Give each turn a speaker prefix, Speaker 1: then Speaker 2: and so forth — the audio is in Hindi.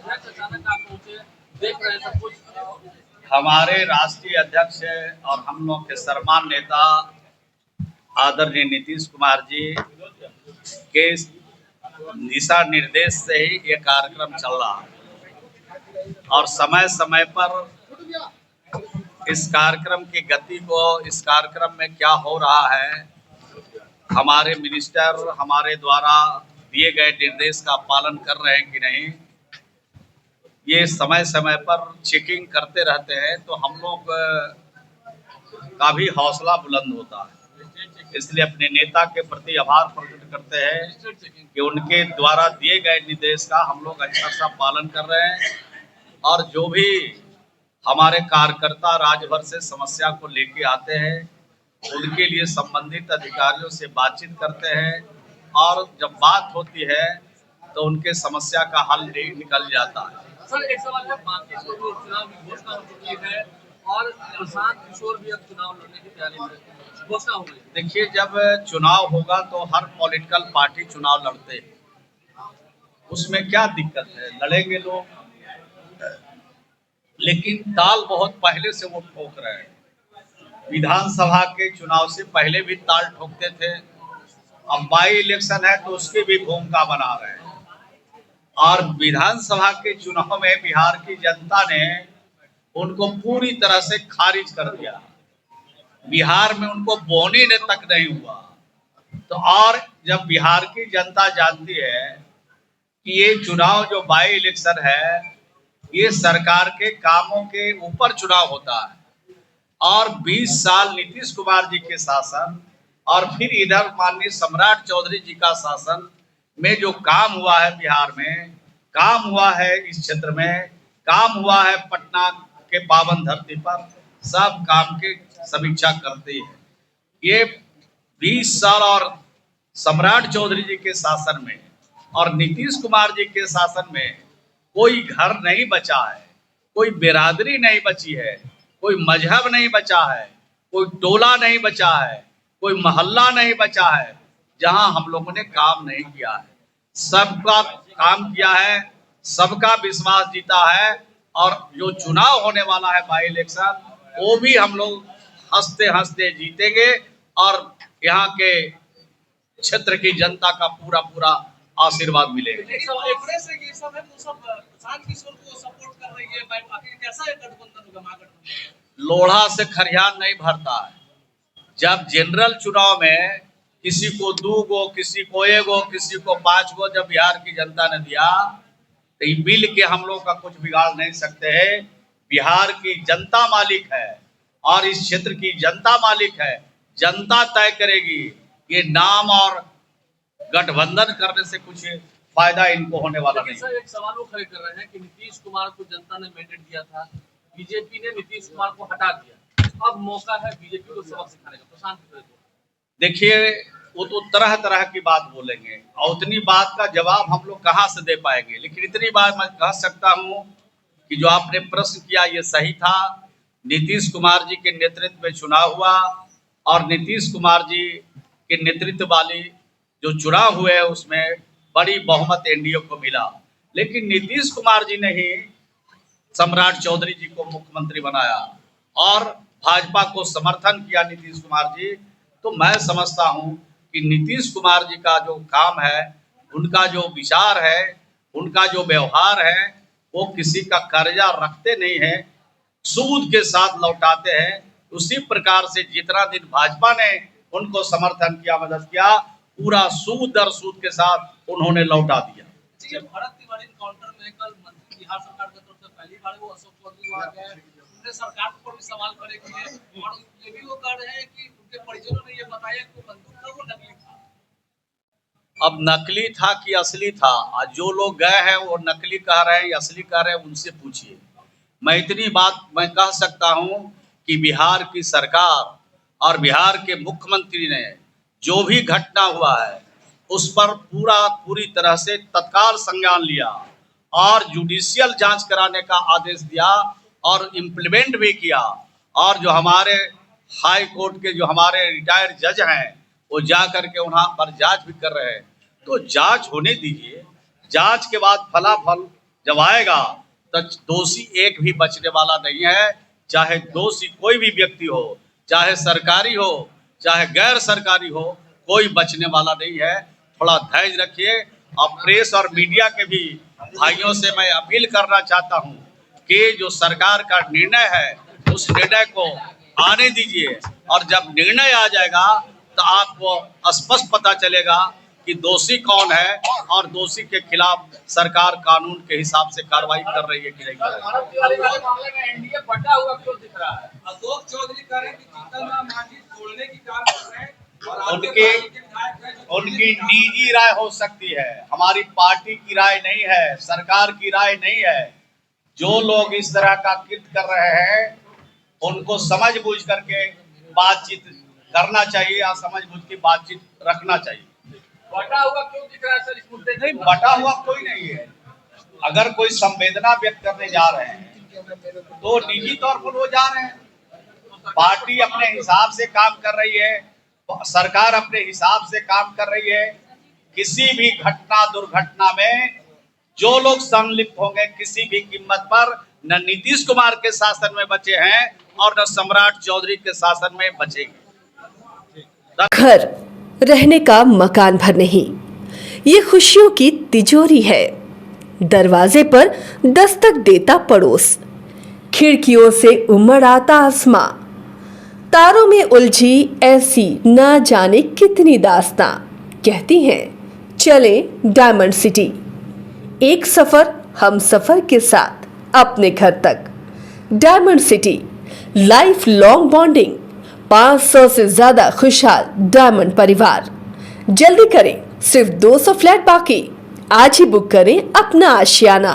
Speaker 1: अध्यक्ष अचानक आप पहुंचे, देख रहे हैं सब कुछ।
Speaker 2: हमारे राष्ट्रीय अध्यक्ष और हम लोग के सम्मान नेता आदरणीय नीतीश कुमार जी के दिशा निर्देश से ही ये कार्यक्रम चल रहा है और समय समय पर इस कार्यक्रम की गति को, इस कार्यक्रम में क्या हो रहा है, हमारे मिनिस्टर हमारे द्वारा दिए गए निर्देश का पालन कर रहे हैं कि नहीं, ये समय समय पर चेकिंग करते रहते हैं। तो हम लोग का भी हौसला बुलंद होता है। इसलिए अपने नेता के प्रति आभार प्रकट करते हैं कि उनके द्वारा दिए गए निर्देश का हम लोग अच्छा सा पालन कर रहे हैं और जो भी हमारे कार्यकर्ता राज्य भर से समस्या को लेके आते हैं उनके लिए संबंधित अधिकारियों से बातचीत करते हैं और जब बात होती है तो उनके समस्या का हल निकल जाता है।
Speaker 1: सर, एक सवाल है, बाकी चुनाव की घोषणा हो चुकी है और प्रशांत किशोर भी अब चुनाव लड़ने की तैयारी में, घोषणा हो गई।
Speaker 2: देखिए, जब चुनाव होगा तो हर पॉलिटिकल पार्टी चुनाव लड़ते हैं, उसमें क्या दिक्कत है, लड़ेंगे लोग। लेकिन ताल बहुत पहले से वो ठोक रहे हैं। विधानसभा के चुनाव से पहले भी ताल ठोकते थे। अब बाई इलेक्शन है तो उसकी भी भूमिका बना रहे हैं और विधानसभा के चुनाव में बिहार की जनता ने उनको पूरी तरह से खारिज कर दिया। बिहार में उनको बोने ने तक नहीं हुआ। तो और जब बिहार की जनता जानती है कि ये चुनाव जो बाई इलेक्शन है ये सरकार के कामों के ऊपर चुनाव होता है और 20 साल नीतीश कुमार जी के शासन और फिर इधर माननीय सम्राट चौधरी जी का शासन में जो काम हुआ है, बिहार में काम हुआ है, इस क्षेत्र में काम हुआ है, पटना के पावन धरती पर सब काम के समीक्षा करते हैं। ये 20 साल और सम्राट चौधरी जी के शासन में और नीतीश कुमार जी के शासन में कोई घर नहीं बचा है, कोई बिरादरी नहीं बची है, कोई मजहब नहीं बचा है, कोई टोला नहीं बचा है, कोई मोहल्ला नहीं बचा है जहां हम लोगों ने काम नहीं किया है। सबका काम किया है, सबका विश्वास जीता है और जो चुनाव होने वाला है बाई इलेक्शन वो भी हम लोग हंसते हंसते जीतेंगे और यहाँ के क्षेत्र की जनता का पूरा पूरा आशीर्वाद मिलेगा। लोढ़ा से खरियान नहीं भरता है। जब जनरल चुनाव में किसी को 2 गो, किसी को 1 गो, किसी को 5 गो जब बिहार की जनता ने दिया तो ये बिल के हम लोग का कुछ बिगाड़ नहीं सकते हैं। बिहार की जनता मालिक है और इस क्षेत्र की जनता मालिक है। जनता तय करेगी। ये नाम और गठबंधन करने से कुछ फायदा इनको होने वाला नहीं।
Speaker 1: सर, एक सवाल वो खड़े कर रहे हैं कि नीतीश कुमार को जनता ने मैंडेट दिया था, बीजेपी ने नीतीश कुमार को हटा दिया, अब मौका है बीजेपी को सबक सिखाने का। प्रशांत,
Speaker 2: देखिए, वो तो तरह तरह की बात बोलेंगे और उतनी बात का जवाब हम लोग कहाँ से दे पाएंगे। लेकिन इतनी बात मैं कह सकता हूँ कि जो आपने प्रश्न किया ये सही था। नीतीश कुमार जी के नेतृत्व में चुनाव हुआ और नीतीश कुमार जी के नेतृत्व वाली जो चुनाव हुए उसमें बड़ी बहुमत एनडीए को मिला। लेकिन नीतीश कुमार जी ने ही सम्राट चौधरी जी को मुख्यमंत्री बनाया और भाजपा को समर्थन किया नीतीश कुमार जी। तो मैं समझता हूं कि नीतीश कुमार जी का जो काम है, उनका जो विचार है, उनका जो व्यवहार है, वो किसी का कर्जा रखते नहीं है, सूद के साथ लौटाते हैं। उसी प्रकार से जितना दिन भाजपा ने उनको समर्थन किया, मदद किया, पूरा सूद दर सूद के साथ उन्होंने लौटा दिया।
Speaker 1: भारत तिवारी काउंटर में कल मंत्री बिहार सरकार की तरफ से पहली बार वो अशोक चौधरी आ गए, उन्होंने सरकार पर भी सवाल खड़े किए और ये भी वो कह रहे हैं कि उनके परिजनों ने ये बताया कि बंदूक था वो नकली था।
Speaker 2: अब नकली था कि असली था, जो लोग गए हैं वो नकली कह रहे हैं या असली कह रहे हैं, उनसे पूछिए। मैं इतनी बात मैं कह सकता हूं कि बिहार की सरकार और बिहार के मुख्यमंत्री ने जो भी घटना हुआ है उस पर पूरी तरह से तत्काल संज्ञान लिया और जुडिशियल जांच कराने का आदेश दिया और इम्प्लीमेंट भी किया। और जो हमारे हाई कोर्ट के जो हमारे रिटायर्ड जज हैं वो जा करके वहाँ पर जांच भी कर रहे हैं। तो जांच होने दीजिए, जांच के बाद फलाफल जब आएगा तो दोषी एक भी बचने वाला नहीं है। चाहे दोषी कोई भी व्यक्ति हो, चाहे सरकारी हो चाहे गैर सरकारी हो, कोई बचने वाला नहीं है। थोड़ा धैर्य रखिए। और प्रेस और मीडिया के भी भाइयों से मैं अपील करना चाहता हूं कि जो सरकार का निर्णय है उस निर्णय को आने दीजिए, और जब निर्णय आ जाएगा तो आपको स्पष्ट पता चलेगा कि दोषी कौन है और दोषी के खिलाफ सरकार कानून के हिसाब से कार्रवाई कर रही है कि नहीं कर रही
Speaker 1: मामले में एनडीए बटा हुआ क्यों दिख रहा है? अशोक चौधरी कह रहे हैं कि जीतन राम मांझी तोड़ने की काम कर रहे हैं और
Speaker 2: उनकी निजी राय हो सकती है, हमारी पार्टी की राय नहीं है, सरकार की राय नहीं है। जो लोग इस तरह का कृत्य कर रहे हैं उनको समझ बूझ करके बातचीत करना चाहिए या समझ बूझ के बातचीत रखना चाहिए।
Speaker 1: बटा हुआ क्यों दिख रहा है सर इस मुद्दे?
Speaker 2: नहीं, बटा हुआ कोई नहीं है। अगर कोई संवेदना व्यक्त करने जा रहे हैं तो निजी तौर पर वो जा रहे हैं। पार्टी अपने हिसाब से काम कर रही है, सरकार अपने हिसाब से काम कर रही है। किसी भी घटना दुर्घटना में जो लोग संलिप्त होंगे किसी भी कीमत पर, न नीतीश कुमार के शासन में बचे हैं और न सम्राट चौधरी के शासन में बचेंगे।
Speaker 3: घर रहने का मकान भर नहीं, ये खुशियों की तिजोरी है। दरवाजे पर दस्तक देता पड़ोस, खिड़कियों से उमड़ आता आसमां, तारों में उलझी ऐसी ना जाने कितनी दास्तां। कहती हैं चले डायमंड सिटी, एक सफर हम सफर के साथ अपने घर तक। Diamond city, life long bonding, 500 से ज्यादा खुशहाल डायमंड परिवार। जल्दी करें, सिर्फ 200 फ्लैट बाकी। आज ही बुक करें अपना आशियाना।